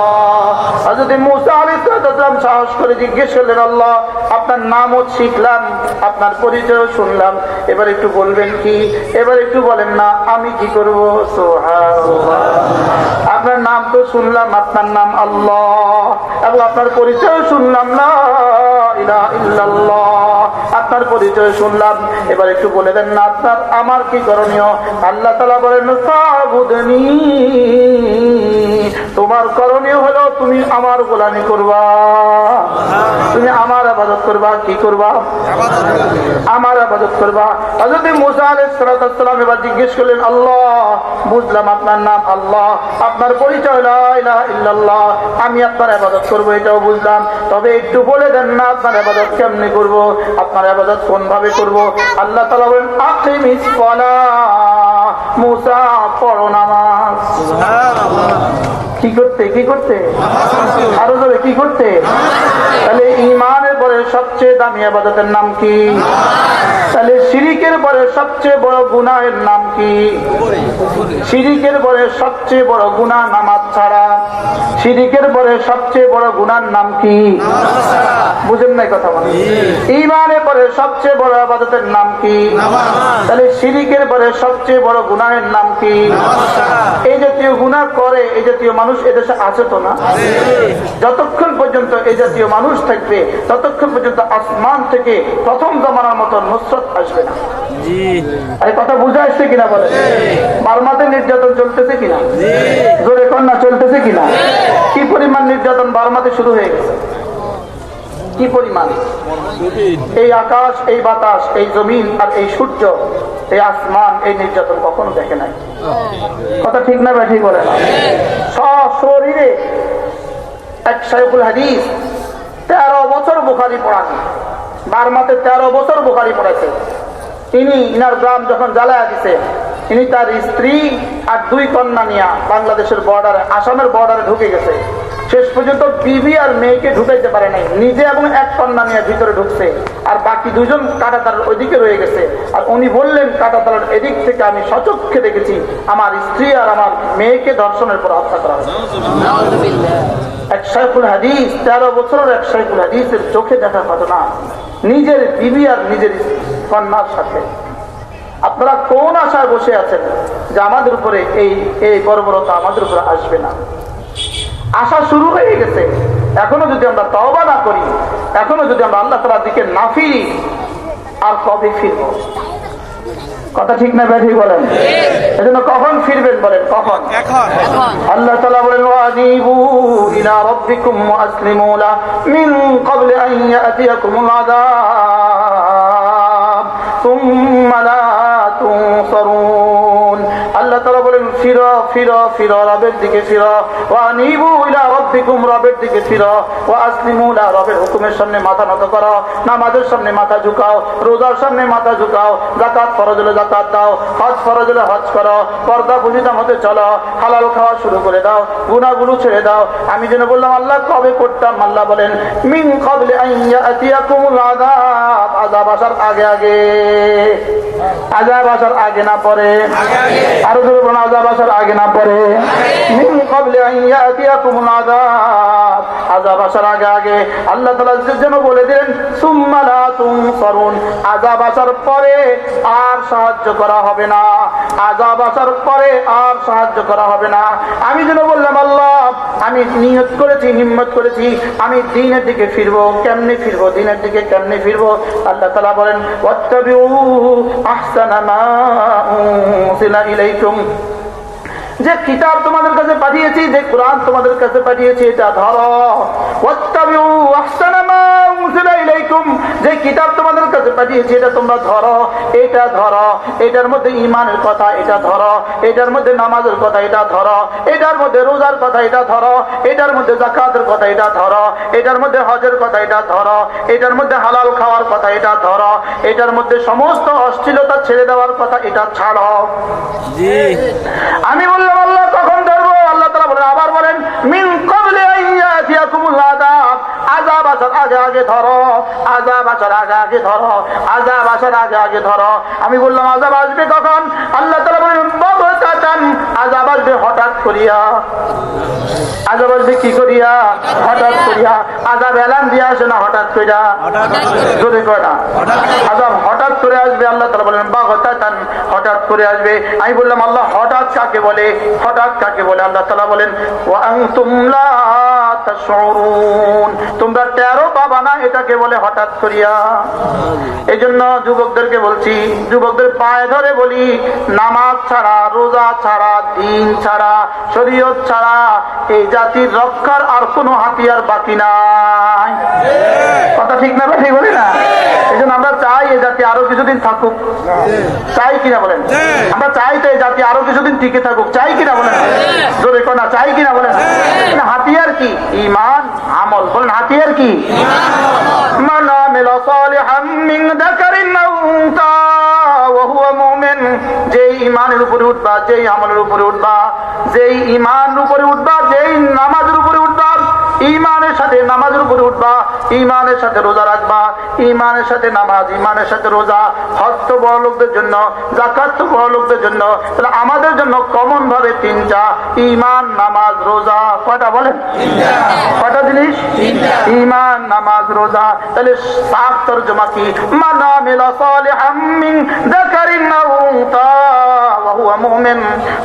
হযরত মুসা আলাইহিস সালাম সাহস করে জিজ্ঞেস করলেন আল্লাহ আপনার নামও শিখলাম, আপনার পরিচয় শুনলাম, এবার একটু বলবেন কি? এবার একটু বলেন না, আমি কি করব? সুবহানাল্লাহ। আপনার নাম তো শুনলাম, আপনার নাম আল্লাহ, এবং আপনার পরিচয় শুনলাম লা ইলাহা ইল্লাল্লাহ, আপনার পরিচয় শুনলাম, এবার একটু বলে দেন না আপনার আমার কি করণীয়? আল্লাহ তাআলা বলেন ফাবুদনি, তোমার করণীয় হলো তুমি আমার গোলামি করবা, তুমি আমার ইবাদত করবা। কি করবা? আমার ইবাদত করবা। হযরত মুসা আলাইহিস সালাম এবার জিজ্ঞেস করলেন আল্লাহ বুঝলাম আপনার নাম আল্লাহ, আপনার পরিচয় লা ইলাহা ইল্লাল্লাহ, আমি আপনার ইবাদত করব এটাও বুঝলাম, তবে একটু বলে দেন না আপনার ইবাদত কেমনে করব, আপনার ইবাদত কোন ভাবে করব? আল্লাহ তাআলা বলেন আকিমিস সালাহ, মুসা পড়ো নামাজ। সুবহানাল্লাহ। কি করতে? কি করতে? আরো জোরে কি করতে? তাহলে ঈমানের পরে সবচেয়ে দামি ইবাদতের নাম কি? তাহলে শিরিকের পরে সবচেয়ে বড় গুনাহের নাম কি? শিরিকের পরে সবচেয়ে বড় গুনাহ নামাজ ছাড়া। শিরিকের পরে সবচেয়ে বড় গুনাহর নাম কি? বুঝেন নাই কথা বলেন? ঈমানের পরে সবচেয়ে বড় ইবাদতের নাম কি? তাহলে শিরিকের পরে সবচেয়ে বড় গুনাহের নাম কি? এই জাতীয় গুনাহ করে এই জাতীয় মানুষ এদেশে আছে তো না? যতক্ষণ পর্যন্ত এই জাতীয় মানুষ থাকবে ততক্ষণ পর্যন্ত আসমান থেকে প্রথম জমানার মতো নুসরত আসবে না। এই কথা বুঝা আসছে কিনা বলে? বার্মাতে নির্যাতন চলতেছে কিনা? জোরে কন্যা চলতেছে কিনা? কি পরিমাণ নির্যাতন বার্মাতে শুরু হয়ে গেছে, কি পরিমাণ! এই আকাশ, এই বাতাস, এই জমিন আর এই সূর্য, এই আসমান এই নির্যাতন কখনো দেখে নাই। কথা ঠিক না ঠিক বলে না? সশরীরে এক শাইখুল হাদিস 13 বছর বুখারী পড়ান, বার্মাতে 13 বছর বুখারী পড়াইছে। ইনার গ্রাম যখন জ্বালায়া দিছে, ইনি তার স্ত্রী আর 2 কন্যা নিয়ে বাংলাদেশের বর্ডারে, আসামের বর্ডারে ঢুকে গেছে। শেষ পর্যন্ত বিবি আর মেয়েকে ঢুকাইতে পারে নাই, নিজে এবং 1 কন্যা নিয়ে ভিতরে ঢুকছে, আর বাকি 2 জন কাঁটাতারের ওইদিকে রয়ে গেছে। আর উনি বললেন, কাঁটাতারের এদিক থেকে আমি সচক্ষে দেখেছি আমার স্ত্রী আর আমার মেয়েকে ধর্ষণের পর হত্যা করা হয়েছে। এক শাইখুল হাদিস, 13 বছরের এক শাইখুল হাদিসের চোখে দেখা ঘটনা, নিজের বিবি আর নিজের কন্যার সাথে। আপনারা কোন আশায় বসে আছেন যে আমাদের উপরে এই বর্বরতা আমাদের উপরে আসবে না? আশা শুরু হয়ে গেছে। এখনো যদি আমরা তওবা না করি, এখনো যদি আমরা আল্লাহ তাআলার দিকে না ফিরি, আর কবে ফিরব? কথা ঠিক না ব্যাঠি বলেন? এজন্য কখন ফিরবেন বলেন? কখন? আল্লাহ তাআলা বলেন, ওয়ানিবু ইলা রাব্বিকুম ওয়াসলিমু লা মিন ক্বাবলি আন ইয়াতিয়াকুমুল আযাব সুম্মা লা তুনসারুন। আল্লাহ তাআলা বলেন, ফিরো ফিরো ফিরো, রবের দিকে ফিরো। ওয়ানিবু ইলা রাব্বিকুম, রবের দিকে ফিরো। ওয়াসলিমু লা, রবের হুকুমের সামনে মাথা নত করো, নামাজের সামনে মাথা ঝুঁকাও, রোজার সামনে মাথা ঝুঁকাও, যাকাত ফরজ হলে যাকাত দাও, হজ ফরজ হলে হজ করো, পর্দা পর্দা মতে চলো, হালাল খাওয়া শুরু করে দাও, গুনাহগুলো ছেড়ে দাও। আমি যেন বললাম আল্লাহ কবে করতাম? আল্লাহ বলেন, মিন ক্বাবলি আন ইয়াতিয়াকুমুল আযাব, আযাব আসার আগে আগে। আযাব আসার আগে না পরে? আরো জোরে বলুন, আযাব আসার আগে না পরে? মিন ক্বাবলি আন ইয়াতিয়াকুমুল আযাব, আযাব আসার আগে আগে। আল্লাহ তাআলা যেন বলে দিলেন, সুম্মা লা তুনসারুন, আযাব আসার পরে আর সাহায্য করা হবে না, আযাব আসার পরে আর সাহায্য করা হবে না। আমি যেন বললাম আল্লাহ আমি নিয়ত করেছি, হিম্মত করেছি, আমি দ্বীনের দিকে ফিরবো। কেমনে ফিরবো? দ্বীনের দিকে কেমনে ফিরবো? আল্লাহ তাআলা বলেন, ওয়াত্তাবিউ আহসানা মা উনজিলা ইলাইকুম, যে কিতাব তোমাদের কাছে পাঠিয়েছি, যে কোরআন তোমাদের কাছে পাঠিয়েছি, এটা ধরো। ওয়াত্তাবিউ আহসানা মা উনজিলা ইলাইকুম, যে কিতাব তোমাদের কাছে পাঠিয়েছি এটা তোমরা ধরো, এটা ধরো। এটার মধ্যে ঈমানের কথা, এটা ধরো। এটার মধ্যে নামাজের কথা, এটা ধরো। এটার মধ্যে রোজার কথা, এটা ধরো। এটার মধ্যে যাকাতের কথা, এটা ধরো। এটার মধ্যে হজের কথা, এটা ধরো। এটার মধ্যে হালাল খাওয়ার কথা, এটা ধরো। এটার মধ্যে সমস্ত অশ্লীলতা ছেড়ে দেওয়ার কথা, এটা ছাড়ো। আমি বললাম আল্লাহ কখন ধরবো? আল্লাহ তাআলা বলেন, আবার বলেন, মিন ক্বাবলি আন ইয়াতিয়াকুমুল আযাব, আযাব আসার আগে আগে ধরো, আযাব আসার আগে আগে ধরো, আযাব আসার আগে আগে ধরো। আমি বললাম আযাব আসবে কখন? আল্লাহ তাআলা বলেন, বাগতাতান, আযাব আসবে হঠাৎ করিয়া। আযাব আসবে কি করিয়া? হঠাৎ করিয়া। আযাব এলান দিয়ে আসে না হঠাৎ করিয়া? জোরে কয় না। আযাব হঠাৎ করে আসবে। আল্লাহ তাআলা বলেন বাগতাতান, হঠাৎ করে আসবে। আমি বললাম আল্লাহ হঠাৎ কাকে বলে? হঠাৎ কাকে বলে? আল্লাহ তাআলা বলেন, ওয়া আনতুম লা তাশউরুন, তোমরা টেরও পাবা না এটাকে বলে হঠাৎ করিয়া। এই জন্য যুবকদেরকে বলছি, যুবকদের পায়ে ধরে বলি, নামাজ ছাড়া, রোজা ছাড়া, দ্বীন ছাড়া, শরীয়ত ছাড়া এই জাতির রক্ষার আর কোনো হাতিয়ার বাকি নাই। কথা ঠিক না? ঠিক বলি না? এই জন্য আমরা চাই এই জাতি আরো কিছুদিন থাকুক। চাই কিনা বলেন? আমরা চাই তো এই জাতি আরো কিছুদিন টিকে থাকুক। চাই কিনা বলেন? জোরে কোনা চাই কিনা বলেন? হাতিয়ার কি? ঈমান, আমল। বলেন হাতিয়ার কি? মান আমিলা সালিহাম মিন যাকারিন আও উনসা ওয়া হুয়া মুমিন, যেই ঈমানের উপরে উঠবা, যেই আমলের উপরে উঠবা, যেই ঈমানের উপরে উঠবা, যেই নামাজের উপরে উঠবা, ঈমানের সাথে নামাজের উপরে উঠবা, ঈমানের সাথে রোজা রাখবা, ঈমানের সাথে নামাজ, ঈমানের সাথে রোজা। হজ তো বড় লোকদের জন্য, যাকাত তো বড় লোকদের জন্য, তাহলে আমাদের জন্য কমন ভাবে 3টা, ঈমান, নামাজ, রোজা। কয়টা বলেন? কয়টা জিনিস? ঈমান, নামাজ, রোজা। তাহলে সাফ তরজমা কি? মান আমিলা সালিহাম মিন যাকারিন আও উনসা ওয়া হুয়া মুমিন,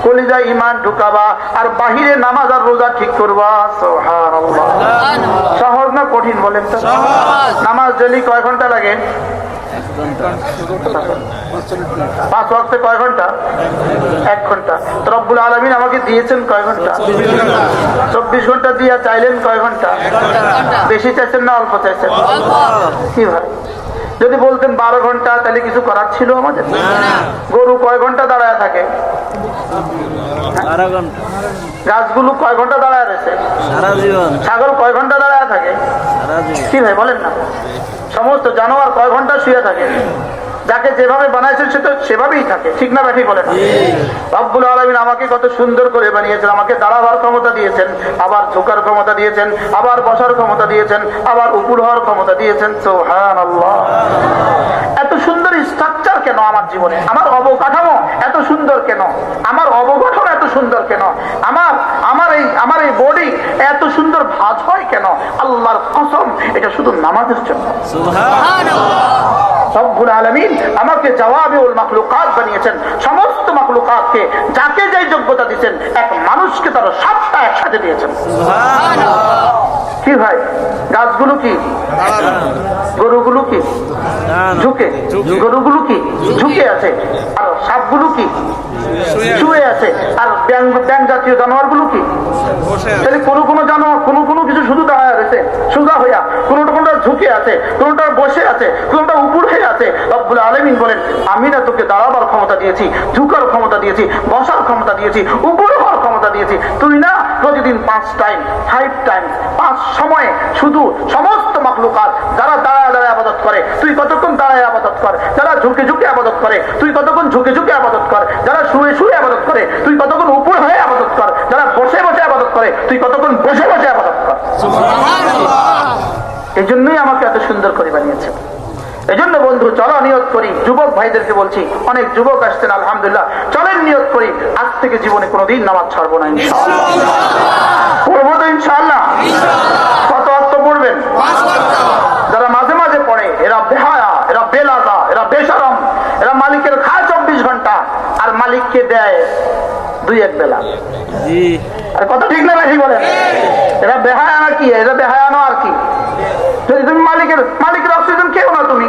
কলিজায় ঈমান ঢুকাবা আর বাহিরে নামাজ আর রোজা ঠিক করবা। সুবহানাল্লাহ। সহজ না কঠিন বলেন তো? নামাজ ডেইলি কয় ঘন্টা লাগে? 5 ওয়াক্তে কয় ঘন্টা? 1 ঘন্টা। তো রব্বুল আলামিন আমাকে দিয়েছেন কয় ঘন্টা? 24 ঘন্টা দিয়া চাইলেন কয় ঘন্টা? বেশি চাইছেন না অল্প চাইছেন? কি ভাই, যদি বলতেন 12 ঘন্টা তাহলে কিছু করার ছিল আমাদের? গরু কয় ঘন্টা দাঁড়ায় থাকে? গাছগুলো কয় ঘন্টা দাঁড়ায় রয়েছে? ছাগল কয় ঘন্টা দাঁড়ায় থাকে? কি ভাই বলেন না? সমস্ত জানোয়ার কয় ঘন্টা শুয়ে থাকে? যাকে যেভাবে বানাইছেন সে তো সেভাবেই থাকে, ঠিক না ব্যাঠি বলেন? রব্বুল আলামিন আমাকে কত সুন্দর করে বানিয়েছেন, আমাকে দাঁড়াবার ক্ষমতা দিয়েছেন, আবার ঝোকার ক্ষমতা দিয়েছেন, আবার বসার ক্ষমতা দিয়েছেন, আবার উপর হওয়ার ক্ষমতা দিয়েছেন। সুবহানাল্লাহ। এত সুন্দর স্ট্রাকচার কেন আমার জীবনে? আমার অবকাঠামো এত সুন্দর কেন? আমার অবগঠন এত সুন্দর কেন? আমার এই বডি এত সুন্দর ভাঁজ হয় কেন? আল্লাহর কসম, এটা শুধু নামাজের জন্য। রব্বুল আলামিন আমাকে জাওয়াবিউল মাখলুকাত বানিয়েছেন, সমস্ত মাখলুকাতকে যাকে যেই যোগ্যতা দিয়েছেন, এক মানুষকে তার সবটা একসাথে দিয়েছেন। কি ভাই, গাছগুলো কি? গরুগুলো কি ঝুঁকে? গরুগুলো কি ঝুঁকে আছে? আর সাপগুলো কি শুয়ে আছে? আর ব্যাং জাতীয় জানোয়ারগুলো কি? তাহলে কোনো জানোয়ার কোনো কিছু শুধু দাঁড়ায় রয়েছে সোজা হইয়া, কোনোটা ঝুঁকে আছে, কোনোটা বসে আছে, কোনোটা উপর হয়ে আছে। রব্বুল আলামিন বলেন, আমি না তোকে দাঁড়াবার ক্ষমতা দিয়েছি, ঝুঁকার ক্ষমতা দিয়েছি, বসার ক্ষমতা দিয়েছি, উপর হওয়ার ক্ষমতা দিয়েছি। তুই না প্রতিদিন 5 টাইম 5 টাইম 5 সময়ে শুধু সমস্ত মাখলুকাত যারা দাঁড়ায় দাঁড়ায় আবাদত করে, তুই কতক্ষণ দাঁড়ায় আবাদত কর। যারা ঝুঁকে ঝুঁকে আবাদত করে, তুই কতক্ষণ ঝুঁকে ঝুঁকে আবাদত কর। যারা শুয়ে শুয়ে আবাদত করে, তুই কতক্ষণ উপর হয়ে আবাদত কর। যারা বসে বসে আবাদত করে, তুই কতক্ষণ বসে বসে আবাদত কর। এই জন্যই আমাকে এত সুন্দর করে বানিয়েছে। এই জন্য বন্ধু, চলো নিয়ত করি। যুবক ভাইদেরকে বলছি, অনেক যুবক আসছেন আলহামদুলিল্লাহ, চলেন নিয়ত করি, আজ থেকে জীবনে কোনোদিন নামাজ ছাড়বো না ইনশাআল্লাহ। পড়বো তো ইনশাআল্লাহ? কত ওয়াক্ত পড়বেন? যারা মাঝে মাঝে পড়ে এরা বেহায়া, এরা বেলাজা, এরা বেশরম, এরা মালিকের খায় 24 ঘন্টা আর মালিককে দেয় 2-1 বেলা। আর কথা ঠিক না ঠিক বলেন? এরা বেহায়া না কি? এরা বেহায়া না আর কি? যদি তুমি মালিকের অক্সিজেন খেও না, তুমি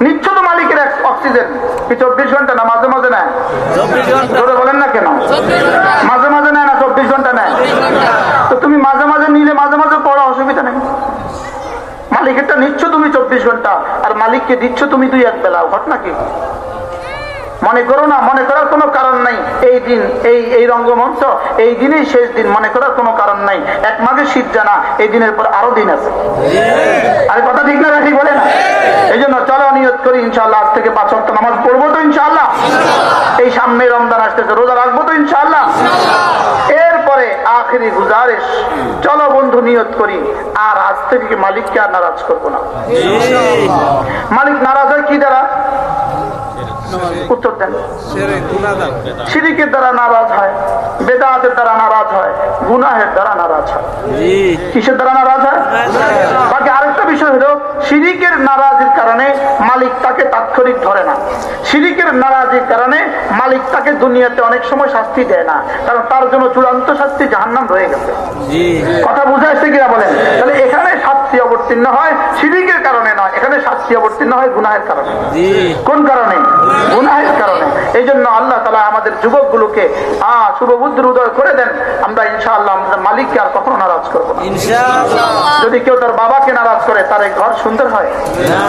নিচ্ছ তো মালিকের অক্সিজেন, কি 24 ঘন্টা না মাঝে মাঝে নেয়? ধরে বলেন না কেন? মাঝে মাঝে নেয় না, 24 ঘন্টা নেয়। তো তুমি মাঝে মাঝে নিলে মাঝে মাঝে পড়া, অসুবিধা নেই। মালিকেরটা নিচ্ছ তুমি 24 ঘন্টা আর মালিককে দিচ্ছ তুমি 2-1 বেলা। ঘটনা কি? মনে করো না, মনে করার কোনো কারণ নাই। এই দিন এই রঙ্গমঞ্চ, এই দিনেই শেষ দিন মনে করার কোনো কারণ নাই। 1 মাঘের শীত জানা, এই দিনের পর আরো দিন আছে। আরে কথা ঠিক না ঠিক বলে না? এই জন্য চলো নিয়ত করি ইনশাআল্লাহ, আজ থেকে 5 ওয়াক্ত নামাজ পড়বো তো ইনশাআল্লাহ। এই সামনে রমজান আসতেছে, রোজা রাখবো তো ইনশাআল্লাহ। এরপরে আখেরি গুজারিশ, চলো বন্ধু নিয়ত করি, আর আজ থেকে মালিককে আর নারাজ করবো না। মালিক নারাজ হয় কি দ্বারা? উত্তর দেন। শিরিকের দ্বারা নারাজ হয়, বেদাতের দ্বারা নারাজ হয়, গুনাহের দ্বারা নারাজ হয়। কিসের দ্বারা নারাজ হয়? বাকি আরেকটা বিষয় হলো, শিরিকের নারাজির কারণে মালিক তাকে তাৎক্ষণিক ধরে না। শিরিকের নারাজির কারণে মালিক তাকে দুনিয়াতে অনেক সময় শাস্তি দেয় না, কারণ তার জন্য চূড়ান্ত শাস্তি জাহান্নাম রয়ে গেছে। কথা বুঝে আসছে কিনা বলেন? তাহলে এখানে শাস্তি অবতীর্ণ হয় শিরিকের কারণে নয়, এখানে শাস্তি অবতীর্ণ হয় গুনাহের কারণে। কোন কারণে? গুনাহের কারণে। এই জন্য আল্লাহ তাআলা আমাদের যুবকগুলোকে শুভবুদ্ধির উদয় করে দেন। আমরা ইনশাআল্লাহ আমাদের মালিককে আর কখনো নারাজ করবো না ইনশাআল্লাহ। যদি কেউ তার বাবাকে নারাজ করে, তার এই ঘর সুন্দর হয় না।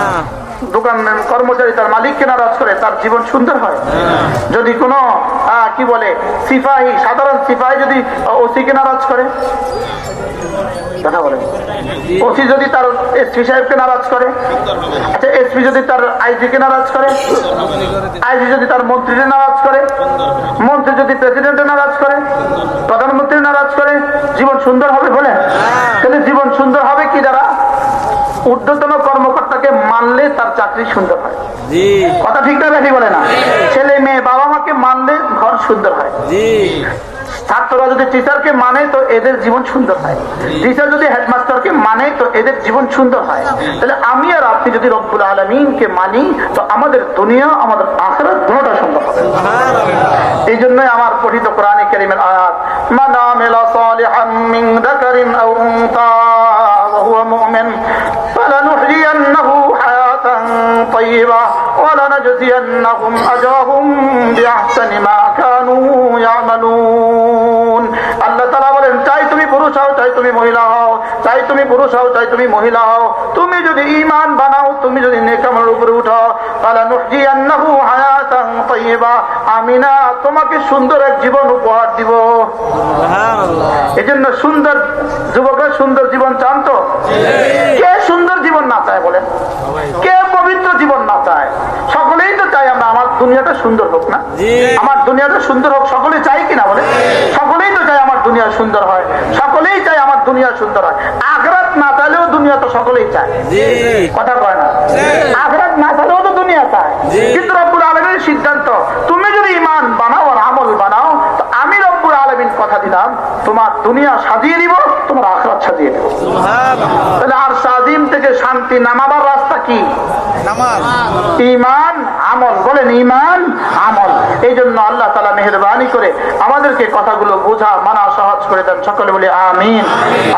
দোকানের কর্মচারী তার মালিককে নারাজ করে, তার জীবন সুন্দর হয়। যদি কোনো কি বলে সিপাহী, সাধারণ সিপাহী যদি ওসিকে নারাজ করে, কথা বলেন, ওসি যদি তার এসপি সাহেবকে নারাজ করে, আচ্ছা এসপি যদি তার আইজি কে নারাজ করে, আইজি যদি তার মন্ত্রীকে নারাজ করে, মন্ত্রী যদি প্রেসিডেন্টে নারাজ করে, প্রধানমন্ত্রী নারাজ করে, জীবন সুন্দর হবে বলে? তাহলে জীবন সুন্দর হবে কি দ্বারা? ঊর্ধ্বতন কর্মকর্তাকে মানলে তার চাকরি সুন্দর হয়। কথা ঠিক না ঠিক বলে না? ছেলে মেয়ে বাবা মাকে মানলে ঘর সুন্দর হয়। ছাত্ররা যদি টিচারকে মানে তো এদের জীবন সুন্দর হয়। টিচার যদি হেডমাস্টারকে মানে তো এদের জীবন সুন্দর হয়। তাহলে আমি আর আপনি যদি রব্বুল আলামিনকে মানি, তো আমাদের দুনিয়া আমাদের আখিরাত দুটোটা সুন্দর হবে। এই জন্যই আমার পঠিত কোরআনে কারীমের আয়াত, মান আমিলা সালিহান মিন যাকারিন আও উনসা ওয়া হুয়া মুমিন ফালানুহইয়ান্নাহু হায়াতান তাইয়্যিবা ওয়া লানাজজিয়ান্নাহুম আজরাহুম বিআহসানি মা কানু ইয়ামালুন। আল্লাহ তাআলা বলেন, চাই তুমি পুরুষ হও, চাই তুমি মহিলা হও, চাই তুমি পুরুষ হও, চাই তুমি মহিলা হও, তুমি যদি ঈমান বানাও, তুমি যদি নেক আমলের উপরে উঠো, ফালানুহইয়ান্নাহু হায়াতান তাইয়্যিবা, আমি না তোমাকে সুন্দর এক জীবন উপহার দিব। সুবহানাল্লাহ। এজন্য সুন্দর যুবকরা সুন্দর জীবন চান তো? কে সুন্দর জীবন না চায় বলেন? কে পবিত্র জীবন না চায়? দুনিয়াটা সুন্দর হোক না, আমার দুনিয়াটা সুন্দর হোক। সকলে চাই কিনা বলে? সকলেই তো চাই আমার দুনিয়া সুন্দর হয়, সকলেই চাই আমার দুনিয়া সুন্দর হয়। আখিরাত না চাইলেও দুনিয়া তো সকলেই চায়, কথা কয় না? আখিরাত না চাইলেও তো দুনিয়া চায়, কিন্তু রব্বুল আলামিনের সিদ্ধান্ত, তুমি যদি ঈমান বানাও আর আমল বানাও, তো আমি রব্বুল আলামিন কথা দিলাম তোমার দুনিয়া সাজিয়ে দিব, তোমার আখিরাত সাজিয়ে দেব। তাহলে আর সাজিম থেকে শান্তি নামাবার রাস্তা কি? ঈমান আমল। বলেন ঈমান আমল। এই জন্য আল্লাহ তাআলা মেহেরবানি করে আমাদেরকে কথাগুলো বোঝা মানা সহজ করে দেন। সকলে বলি আমিন।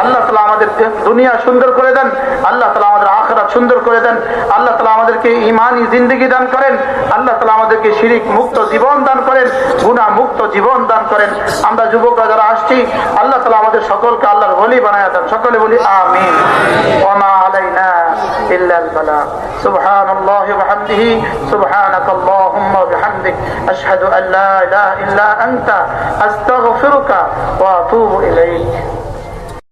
আল্লাহ তাআলা আমাদের দুনিয়া সুন্দর করে দেন, আল্লাহ তাআলা আমাদের আখিরাত সুন্দর করে দেন, আল্লাহ তাআলা আমাদেরকে ঈমানি জিন্দেগি দান করেন, আল্লাহ তাআলা আমাদেরকে শিরিক মুক্ত জীবন দান করেন, গুনাহ মুক্ত জীবন দান করেন। আমরা যুবকরা যারা আসছি, আল্লাহ তাআলা আমাদের সকলকে আল্লাহর ওলি বানায়া দেন। সকলে বলি আমিন। ওয়া মা আলাইনা ইল্লা আল বালাগ। সুবহানাল্লাহি ওয়া বিহামদিহি, সুবহানাকাল্লাহুম্মা ওয়া বিহামদিক, আশহাদু আন লা ইলাহা ইল্লা আনতা, আস্তাগফিরুকা ওয়া আতুবু ইলাইক।